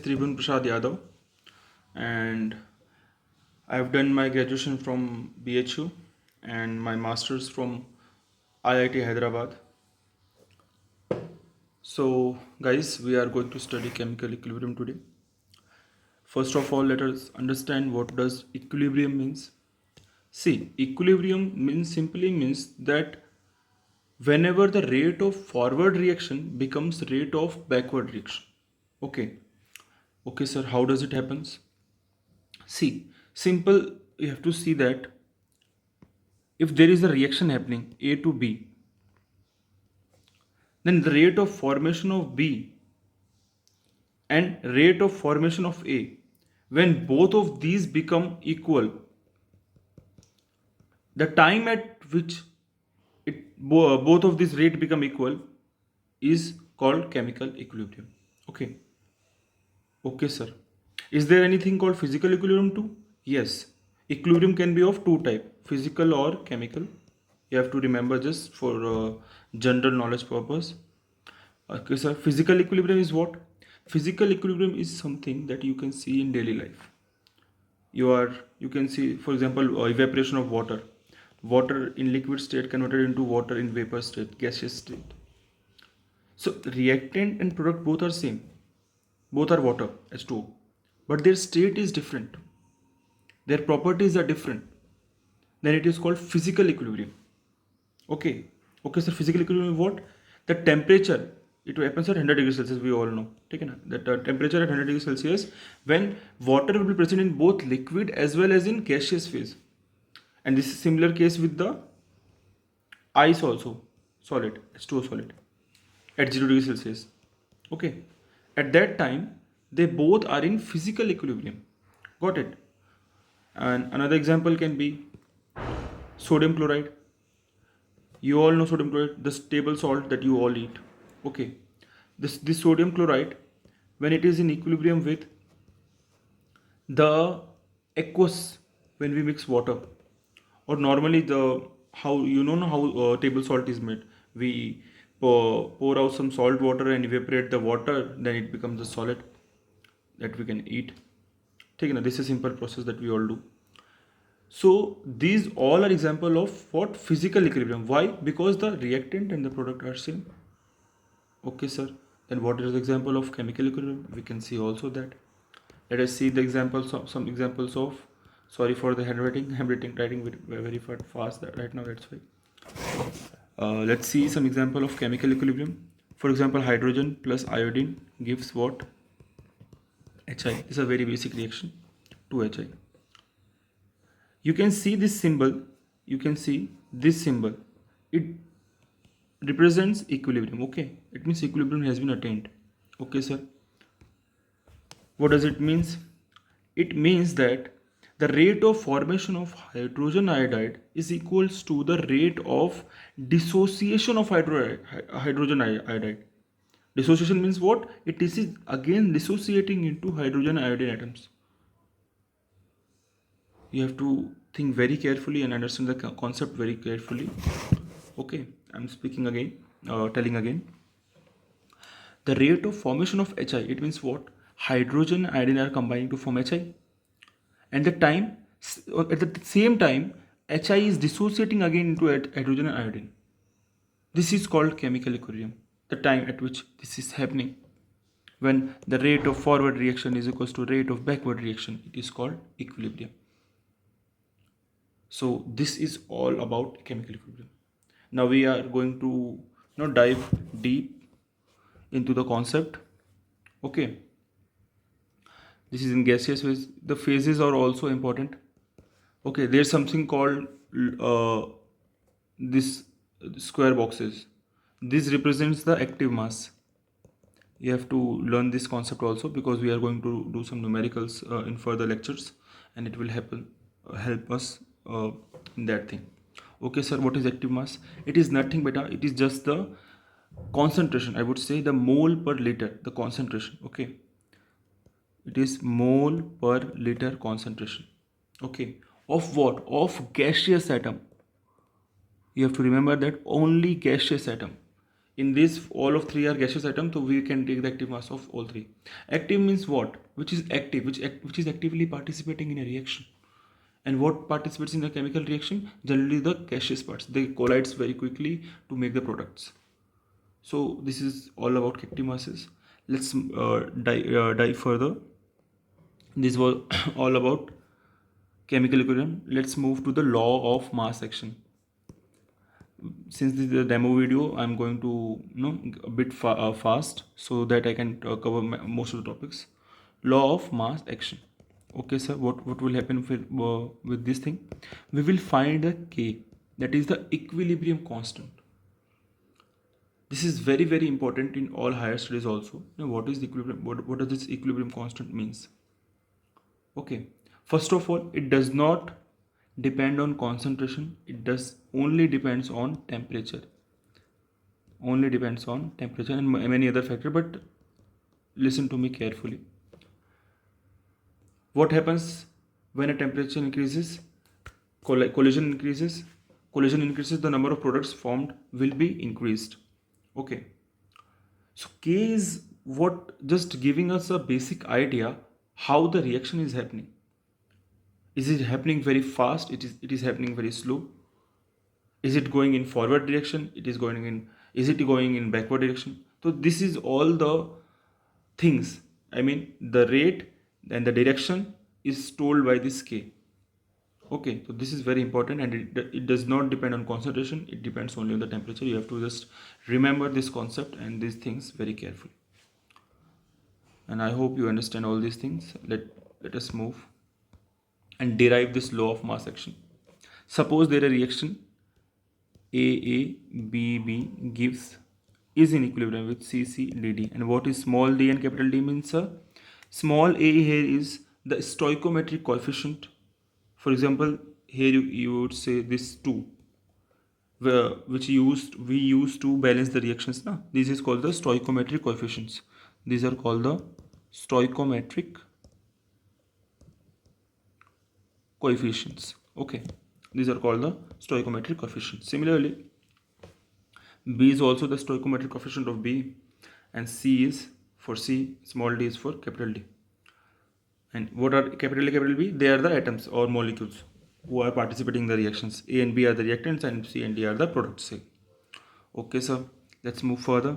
Tribun Prasad Yadav, and I've done my graduation from BHU and my masters from IIT Hyderabad. So, guys, we are going to study chemical equilibrium today. First of all, let us understand what does equilibrium means. See, equilibrium simply means that whenever the rate of forward reaction becomes rate of backward reaction. Okay. Okay, sir, how does it happens? See, simple, you have to see that if there is a reaction happening A to B, then the rate of formation of B and rate of formation of A, when both of these become equal, the time at which both of these rate become equal is called chemical equilibrium. Okay. Okay, sir. Is there anything called physical equilibrium too? Yes. Equilibrium can be of two type, physical or chemical. You have to remember just for general knowledge purpose. Okay, sir. Physical equilibrium is what? Physical equilibrium is something that you can see in daily life. You can see, for example, evaporation of water. Water in liquid state converted into water in vapor state, gaseous state. So reactant and product both are same. Both are water, H2O. But their state is different. Their properties are different. Then it is called physical equilibrium. Okay. Okay, sir. Physical equilibrium is what? The temperature, it happens at 100 degrees Celsius, we all know. Okay, na? That temperature at 100 degrees Celsius, when water will be present in both liquid as well as in gaseous phase. And this is similar case with the ice also, solid, H2O solid, at 0 degrees Celsius. Okay. At that time, they both are in physical equilibrium. Got it? And another example can be sodium chloride. You all know sodium chloride, the table salt that you all eat. Okay. This sodium chloride, when it is in equilibrium with the aqueous, when we mix water, or normally the how you know how table salt is made. We pour out some salt water and evaporate the water, then it becomes a solid that we can eat. Okay, now this is a simple process that we all do. So these all are example of what? Physical equilibrium. Why? Because the reactant and the product are same. Okay, sir. Then what is the example of chemical equilibrium? We can see also that. Let us see the examples of some examples of. Sorry for the handwriting. I'm writing very fast right now. That's why. Let's see some example of chemical equilibrium. For example, hydrogen plus iodine gives what? Hi. This is a very basic reaction. 2Hi. You can see this symbol. You can see this symbol. It represents equilibrium. Okay, it means equilibrium has been attained. Okay, sir. What does it means? It means that the rate of formation of hydrogen iodide is equals to the rate of dissociation of hydrogen iodide. Dissociation means what? It is again dissociating into hydrogen iodine atoms. You have to think very carefully and understand the concept very carefully. Okay, I'm speaking again, telling again. The rate of formation of Hi, it means what? Hydrogen and iodine are combining to form Hi. And at the same time, Hi is dissociating again into hydrogen and iodine. This is called chemical equilibrium. The time at which this is happening. When the rate of forward reaction is equals to rate of backward reaction, it is called equilibrium. So this is all about chemical equilibrium. Now we are going to dive deep into the concept. Okay. This is in gaseous phase. The phases are also important. Okay, there's something called this square boxes. This represents the active mass. You have to learn this concept also, because we are going to do some numericals in further lectures, and it will help us in that thing. Okay, sir, what is active mass? It is nothing but it is just the concentration. I would say the mole per liter, the concentration. Okay, it is mole per liter concentration. Okay, of what? Of gaseous atom. You have to remember that only gaseous atom. In this, all of three are gaseous atoms, so we can take the active mass of all three. Active means what? Which is active, which is actively participating in a reaction. And what participates in a chemical reaction? Generally the gaseous parts. They collides very quickly to make the products. So this is all about active masses. Let's dive further. This was all about chemical equilibrium. Let's move to the law of mass action. Since this is a demo video, I'm going to a bit fast so that I can cover most of the topics. Law of mass action. Okay, sir. What will happen with this thing? We will find a K, that is the equilibrium constant. This is very very important in all higher studies also. Now, what is the equilibrium? What does this equilibrium constant means? Okay. First of all, it does not depend on concentration. It does only depends on temperature. Only depends on temperature and many other factors. But listen to me carefully. What happens when a temperature increases? Collision increases. Collision increases, the number of products formed will be increased. Okay. So K is what just giving us a basic idea how the reaction is happening. Is it happening very fast? It is happening very slow. Is it going in forward direction? Is it going in backward direction? So this is all the things. I mean the rate and the direction is told by this K. Okay, so this is very important, and it does not depend on concentration. It depends only on the temperature. You have to just remember this concept and these things very carefully. And I hope you understand all these things. Let us move and derive this law of mass action. Suppose there is a reaction AABB gives is in equilibrium with CCDD. And what is small d and capital D means? Small a here is the stoichiometric coefficient. For example, here you would say this 2, which we used to balance the reactions. Now, this is called the stoichiometric coefficients. These are called the stoichiometric coefficients. Okay, these are called the stoichiometric coefficients. Similarly, B is also the stoichiometric coefficient of B, and C is for C, small d is for capital D. And what are capital A, capital B? They are the atoms or molecules who are participating in the reactions. A and B are the reactants, and C and D are the products. Okay, sir. Let's move further.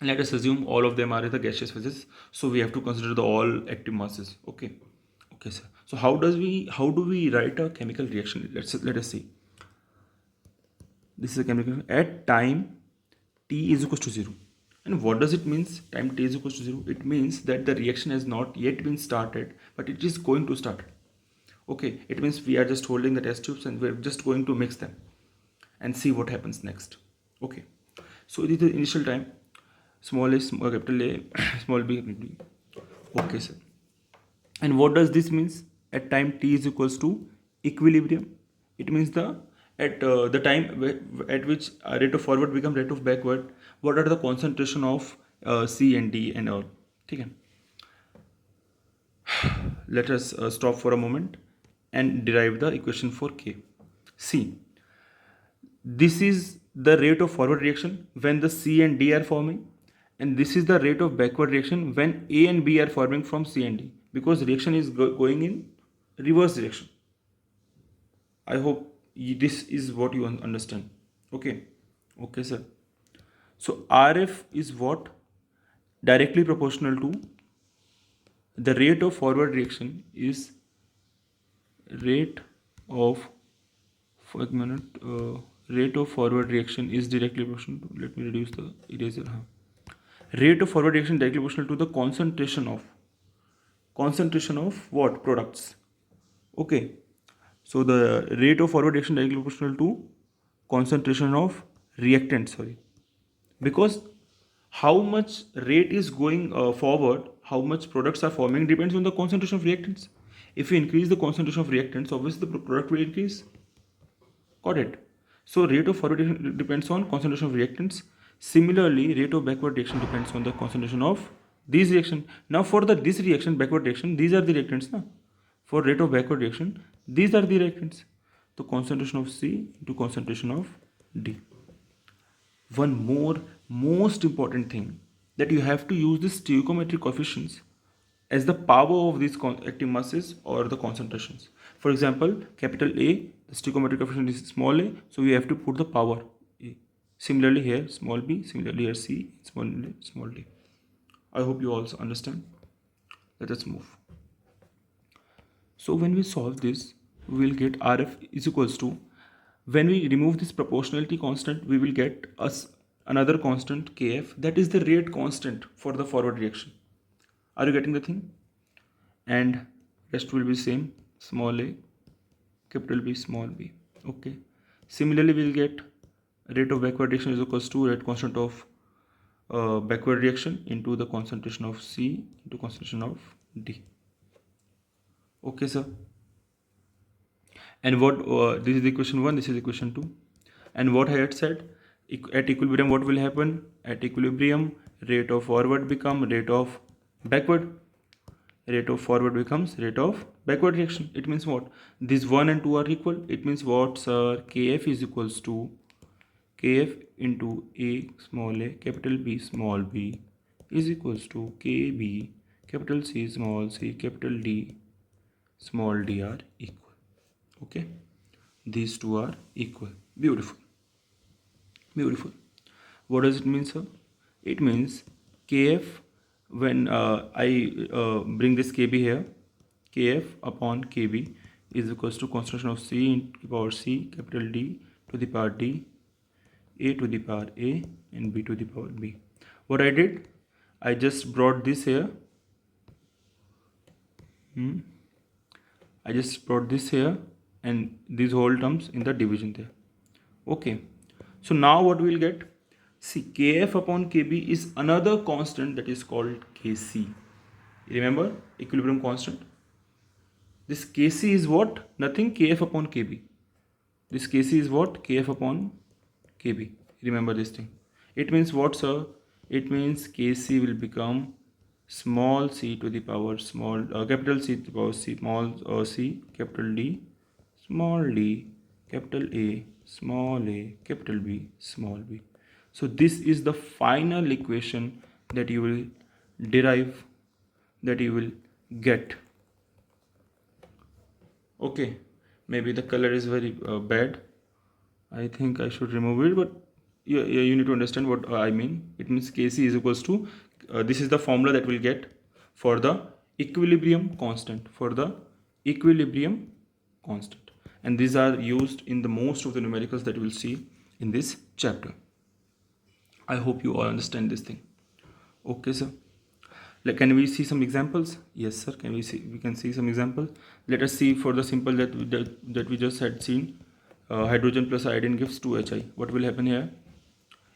Let us assume all of them are in the gaseous phases. So we have to consider the all active masses. Okay. Okay, sir. So how do we write a chemical reaction? Let us see. This is a chemical at time t is equals to 0. And what does it mean? Time t is equals to 0. It means that the reaction has not yet been started, but it is going to start. Okay, it means we are just holding the test tubes and we're just going to mix them and see what happens next. Okay, so this is the initial time. Small a, small capital A, small b, capital B. Okay, sir. And what does this means? At time t is equals to equilibrium. It means at the time at which rate of forward becomes rate of backward, what are the concentration of C and D and all. Okay. Let us stop for a moment and derive the equation for K. See, this is the rate of forward reaction when the C and D are forming, and this is the rate of backward reaction when A and B are forming from C and D, because reaction is going in reverse direction. I hope this is what you understand. Okay. Okay, sir. So RF is what? Directly proportional to the rate of forward reaction is rate of rate of forward reaction is directly proportional to, let me reduce the eraser. Rate of forward reaction directly proportional to the concentration of what? Products. Okay. So the rate of forward reaction directly proportional to concentration of reactant, because how much rate is going forward, how much products are forming depends on the concentration of reactants. If you increase the concentration of reactants, obviously the product will increase. Got it? So rate of forward reaction depends on concentration of reactants. Similarly, rate of backward reaction depends on the concentration of these reaction. Now for this reaction, backward reaction, these are the reactants. For rate of backward reaction, these are the reactants. The concentration of C to concentration of D. One more most important thing, that you have to use the stoichiometric coefficients as the power of these active masses or the concentrations. For example, capital A, the stoichiometric coefficient is small a, so we have to put the power A. Similarly here small b, similarly here C, small d. I hope you also understand. Let us move. So when we solve this, we will get Rf is equals to, when we remove this proportionality constant, we will get us another constant Kf, that is the rate constant for the forward reaction. Are you getting the thing? And rest will be same, small a, capital B, small b. Okay. Similarly, we will get rate of backward reaction is equals to rate constant of backward reaction into the concentration of C into concentration of D. Okay, sir. And what this is equation 1, this is equation 2. And what I had said, at equilibrium what will happen? At equilibrium, rate of forward become rate of backward. Rate of forward becomes rate of backward reaction. It means what? These 1 and 2 are equal. It means what, sir? Kf is equals to Kf into A small a capital B small b is equals to Kb capital C small c capital D small d are equal. Okay, these two are equal. Beautiful. Beautiful. What does it mean, sir? It means Kf, when I bring this Kb here, Kf upon Kb is equals to concentration of C into the power C capital D to the power D, A to the power A and B to the power B. What I did, I just brought this here. I just brought this here and these whole terms in the division there. Okay. So now what we will get? See, Kf upon Kb is another constant that is called Kc. Remember, equilibrium constant. This Kc is what? Nothing, Kf upon Kb. This Kc is what? Kf upon Kb. Remember this thing. It means what, sir? It means Kc will become small c to the power small capital C to the power C small c capital D small d capital A small a capital B small b. So this is the final equation that you will derive, that you will get. Okay, maybe the color is very bad. I think I should remove it, but you need to understand what I mean. It means Kc is equals to, this is the formula that we'll get for the equilibrium constant, for the equilibrium constant. And these are used in the most of the numericals that we'll see in this chapter. I hope you all understand this thing. Okay, sir. Like, can we see some examples? Yes, sir. Can we see? We can see some example. Let us see for the simple that we just had seen. Hydrogen plus iodine gives 2Hi. What will happen here?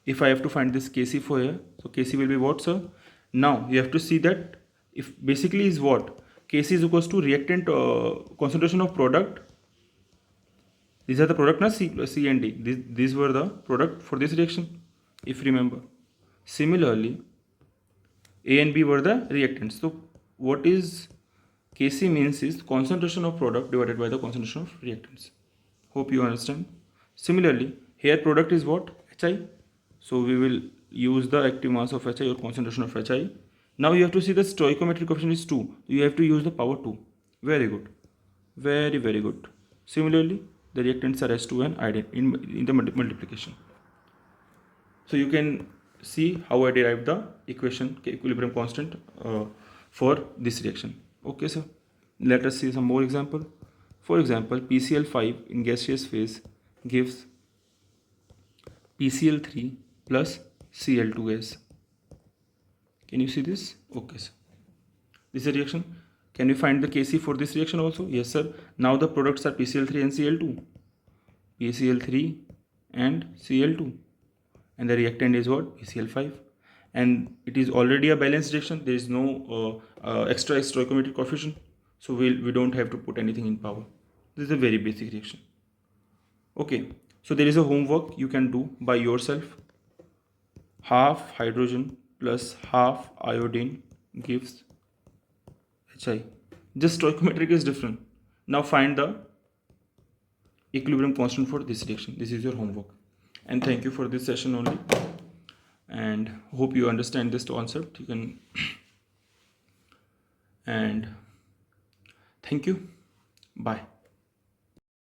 If I have to find this Kc for here, so Kc will be what, sir? Now you have to see that if basically is what? Kc is equals to reactant concentration of product. These are the product, na, C and D. These were the product for this reaction, if you remember. Similarly, A and B were the reactants. So what is Kc means is concentration of product divided by the concentration of reactants. Hope you understand. Similarly, here product is what? Hi. So we will use the active mass of Hi or concentration of Hi. Now you have to see the stoichiometric coefficient is 2. You have to use the power 2. Very good. Very, very good. Similarly, the reactants are S2 and iodine in the multiplication. So you can see how I derived the equation equilibrium constant for this reaction. Okay, sir. Let us see some more example. For example, PCl5 in gaseous phase gives PCl3 plus Cl2 gas. Can you see this? Okay, sir. This is a reaction. Can you find the Kc for this reaction also? Yes, sir. Now the products are PCl3 and Cl2. PCl3 and Cl2. And the reactant is what? PCl5. And it is already a balanced reaction. There is no extra stoichiometric coefficient. So we don't have to put anything in power. This is a very basic reaction. Okay. So there is a homework you can do by yourself. Half hydrogen plus half iodine gives Hi. Just stoichiometric is different. Now find the equilibrium constant for this reaction. This is your homework. And thank you for this session only, and hope you understand this concept. You can, and thank you. Bye.